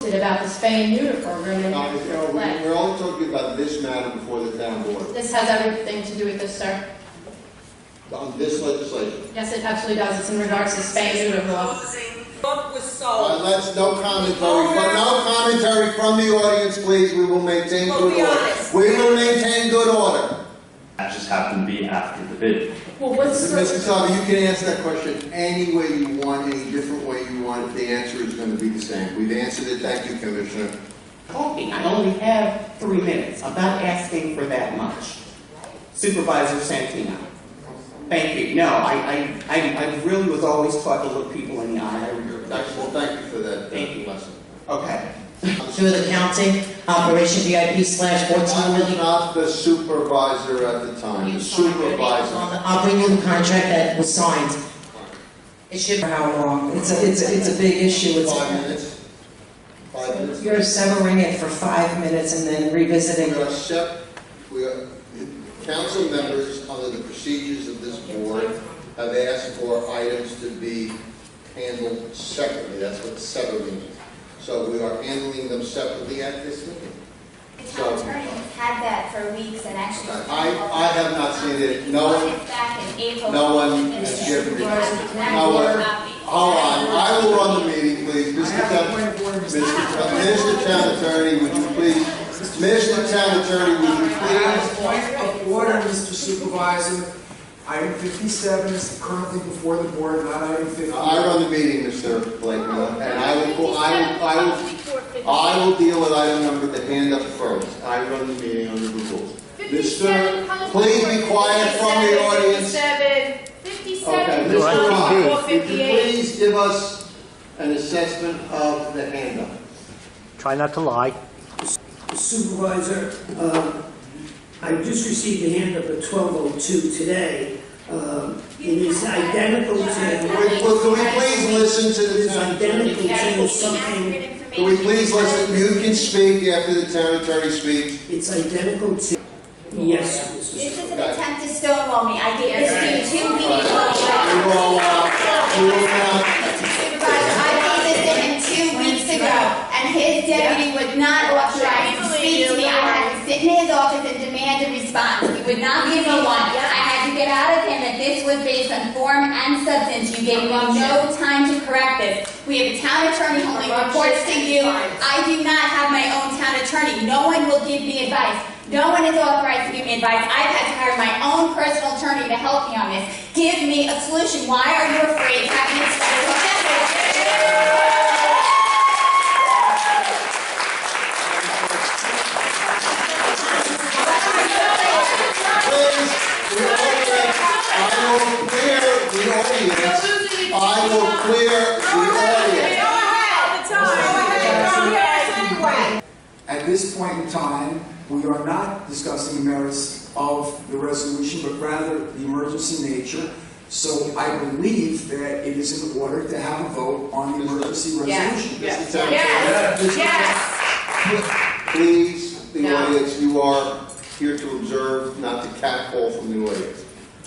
About the spay and neuter program. We're only talking about this matter before the town board. This has everything to do with this, sir. On this legislation. Yes, it absolutely does. It's in regards to spay and neuter law. Let's no commentary from the audience, please. We will maintain good order. We will maintain good order. That just happened to be after the bid. Well, what's the Mr. Salvi, you can answer that question any way you want, any different way you want. The answer is going to be the same. We've answered it. Thank you, Commissioner. Talking. I only have 3 minutes. I'm not asking for that much. Supervisor Santino. Thank you. No, I really was always taught to look people in the eye. Well, thank you for that. Thank you. Lesson. Okay. Through the counting, Operation VIP/14 million. Not the supervisor at the time. The supervisor. I'll bring you the contract that was signed. It should. For how long? It's a big issue. It's 5 minutes. 5 minutes. You're severing it for 5 minutes and then revisiting. We are council members under the procedures of this board have asked for items to be handled separately. That's what sever means. So we are handling them separately at this meeting. The town attorney has had that for weeks and actually... I have not seen it. No one has given me. No one. Hold on. I will run the meeting, please. Mr. Town Attorney, would you please? Mr. Town Attorney, would you please? Point of order, Mr. Supervisor. Item 57 is currently before the board, not item 50. I run the meeting, Mr. Blakemore, and I will deal with item number the hand up first. I run the meeting under the rules. Mr. Please be quiet from the audience. 57. Okay, Mr. Rock, would you please give us an assessment of the hand up? Try not to lie. Supervisor, I just received a hand up at 12:02 today. It is identical to... Well, can we please listen to the town attorney? It's identical to something... Can we please listen? You can speak after the town attorney speaks. It's identical to... Yes, Mr. This is an attempt to stonewall me. I gave this to you 2 weeks ago. Supervisor, I gave this to him 2 weeks ago, and his deputy would not authorize to speak to me. I had to sit in his office and demand a response. He would not give me one. I had to get out of him that this was based on form and substance. You gave me no time to correct this. We have a town attorney who only reports to you. I do not have my own town attorney. No one will give me advice. No one is authorized to give me advice. I've had to hire my own personal attorney to help me on this. Give me a solution. Why are you afraid to have me express I will clear the audience. At this point in time, we are not discussing the merits of the resolution, but rather the emergency nature. So I believe that it is in order to have a vote on the emergency resolution. Yes. Please, the audience, you are here to observe, not to catcall from the audience.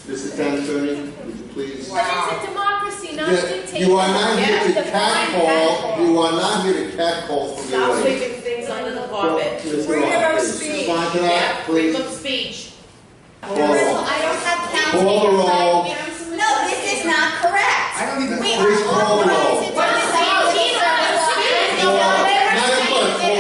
Mr. Town Attorney, would you please? But it's a democracy, not a dictatorship. You are not here to catcall. You are not here to catcall from the audience. Stop sweeping things under the carpet. Freedom of speech. Respond to that, please. Freedom of speech. I don't have counsel. Call the roll. No, this is not correct. I don't even... We Please are call the roll. authorized to do this. Madam Clerk,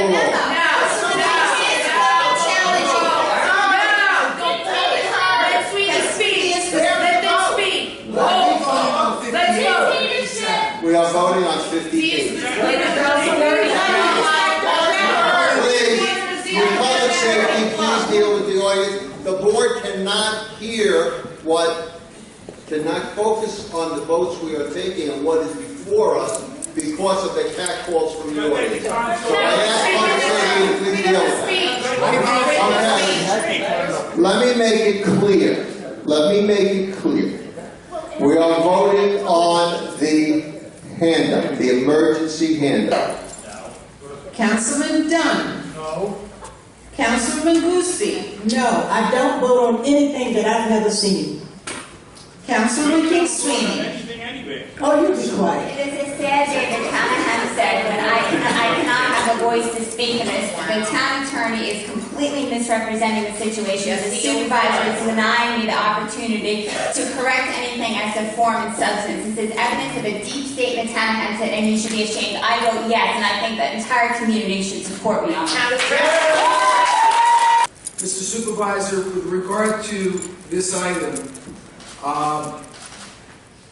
call the roll. We are voting on 58. Please, for public safety, please deal with the audience. The board cannot cannot focus on the votes we are taking and what is before us because of the catcalls from the audience. So I ask public safety to please deal with that. Okay. Let me make it clear. Let me make it clear. We are voting on the handout, the emergency handout. Councilman Dunn. No. Councilman Gooseby. No, I don't vote on anything that I've never seen. Councilman King Sweeney. Oh, you be quiet. It is a sad day in the town of Hempstead when I cannot have a voice to speak in this. The town attorney is completely misrepresenting the situation. The supervisor is denying me the opportunity to correct anything as to form and substance. This is evidence of a deep state in the town of Hempstead, and you should be ashamed. I vote yes, and I think the entire community should support me on that. Mr. Supervisor, with regard to this item,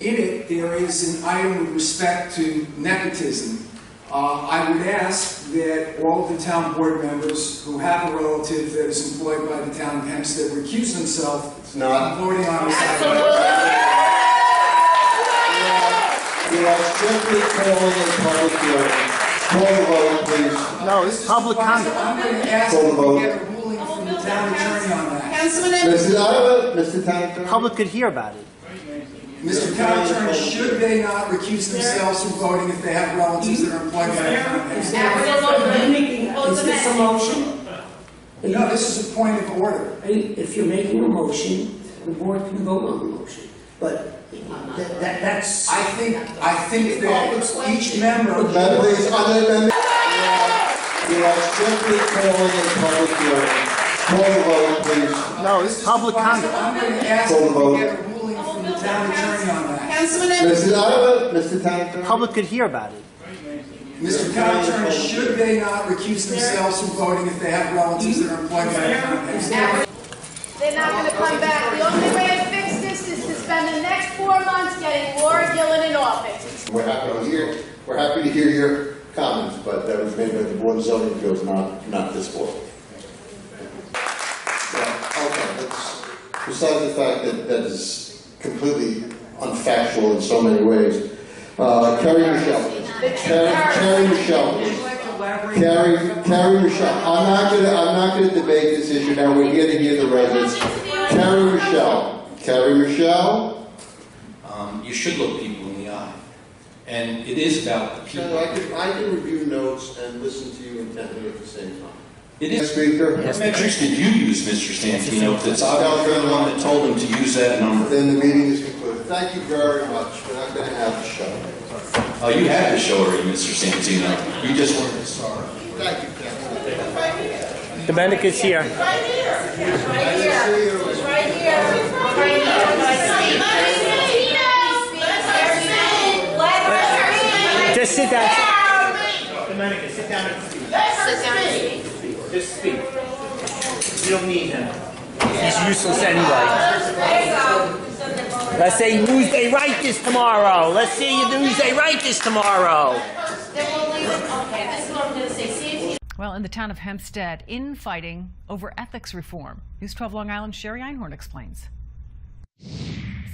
in it, there is an item with respect to nepotism. I would ask that all of the town board members who have a relative that is employed by the town of Hempstead recuse themselves from voting on this item. You are strictly calling a public hearing. Call the vote, please. No, it's public comment. I'm going to ask you to get a ruling from the town attorney on that. Mr. Town Attorney. Public could hear about it. Mr. Town Attorney, should they not recuse themselves from voting if they have relatives that are employed by the town of Hempstead? Is this a motion? No, this is a point of order. If you're making a motion, the board can vote on the motion, but that's... I think that each member of the board... You are strictly calling a public hearing. Call the vote, please. No, it's public comment. I'm going to ask you to get a ruling from the town attorney on that. Mr. Town Attorney. Public could hear about it. Mr. Town Attorney, should they not recuse themselves from voting if they have relatives that are employed by the town of Hempstead? They're not going to come back. The only way to fix this is to spend the next 4 months getting Laura Gillen in office. We're happy to hear your comments, but that was made by the Board of Zoning Appeals, not this board. Okay, that's besides the fact that that is completely unfactual in so many ways. Carrie Michelle. Carrie Michelle. Carrie Michelle. I'm not gonna debate this issue now. We're here to hear the residents. Carrie Michelle. Carrie Michelle. You should look people in the eye. And it is about the people. I can review notes and listen to you intently at the same time. It is. Speaker. What metrics did you use, Mr. Santino? Because you're the one that told him to use that number. Then the meeting is concluded. Thank you very much. We're not going to have the show. Oh, you had the show already, Mr. Santino. You just weren't the star. Thank you, Councilman. Domenica's here. Right here. Right here. Right here. Just sit down. Domenica, sit down and speak. Just speak. You don't need him. He's useless anyway. Let's say news they write this tomorrow. Let's see you news they write this tomorrow. Well, in the town of Hempstead, infighting over ethics reform. News 12 Long Island, Sherry Einhorn explains.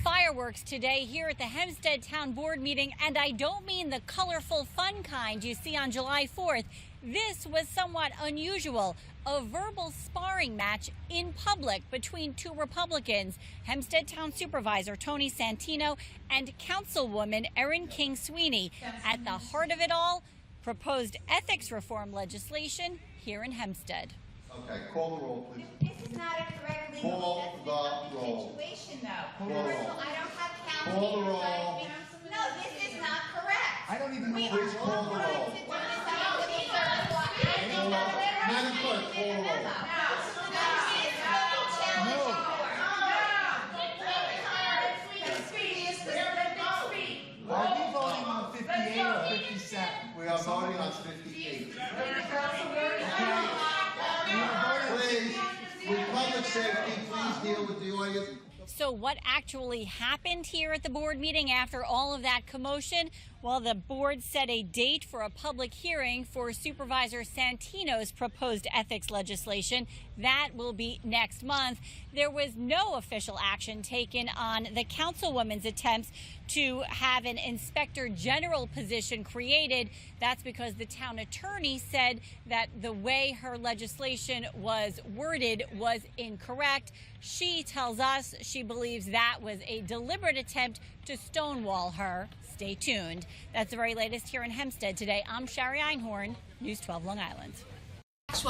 Fireworks today here at the Hempstead Town Board Meeting, and I don't mean the colorful fun kind you see on July 4th. This was somewhat unusual, a verbal sparring match in public between two Republicans, Hempstead Town Supervisor Tony Santino and Councilwoman Erin King Sweeney. At the heart of it all, proposed ethics reform legislation here in Hempstead. Okay, call the roll, please. This is not a correct legal situation, though. Call the roll. I don't have counsel. Call the roll. No, this is not correct. I don't even know. We Please are call the roll. authorized to do this. Madam Clerk, call the roll. Are we voting on 58 or 57? We are voting on 58. Please, with public safety, please deal with the audience. So what actually happened here at the board meeting after all of that commotion? Well, the board set a date for a public hearing for Supervisor Santino's proposed ethics legislation. That will be next month. There was no official action taken on the councilwoman's attempts to have an inspector general position created. That's because the town attorney said that the way her legislation was worded was incorrect. She tells us she believes that was a deliberate attempt to stonewall her. Stay tuned. That's the very latest here in Hempstead today. I'm Sherry Einhorn, News 12 Long Island. Let's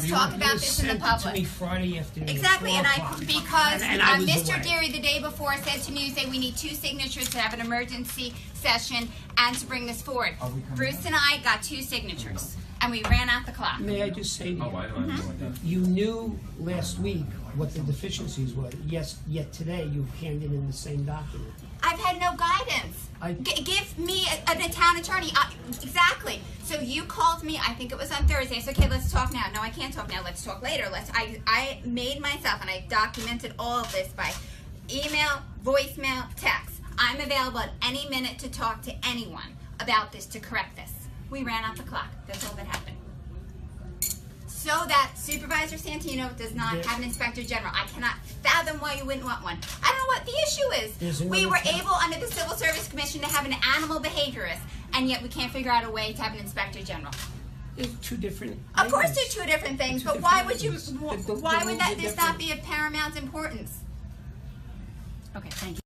talk about this in the public. To me Friday afternoon. Exactly, and because I was Mr. away. Geary the day before said to Newsday we need 2 signatures to have an emergency session and to bring this forward. Bruce and I got 2 signatures. and we ran out the clock. May I just say, Mhm. you knew last week what the deficiencies were, yes, yet today you've handed in the same document. I've had no guidance. Give me a town attorney. Exactly. So you called me, I think it was on Thursday. I said, okay, let's talk now. No, I can't talk now. Let's talk later. I made myself, and I documented all of this by email, voicemail, text. I'm available at any minute to talk to anyone about this, to correct this. We ran out the clock. That's all that happened. So that Supervisor Santino does not have an Inspector General. I cannot fathom why you wouldn't want one. I don't know what the issue is. We were able, under the Civil Service Commission, to have an animal behaviorist, and yet we can't figure out a way to have an Inspector General. There's two different. Of course they're two different things, but why would you, why would this not be of paramount importance? Okay, thank you.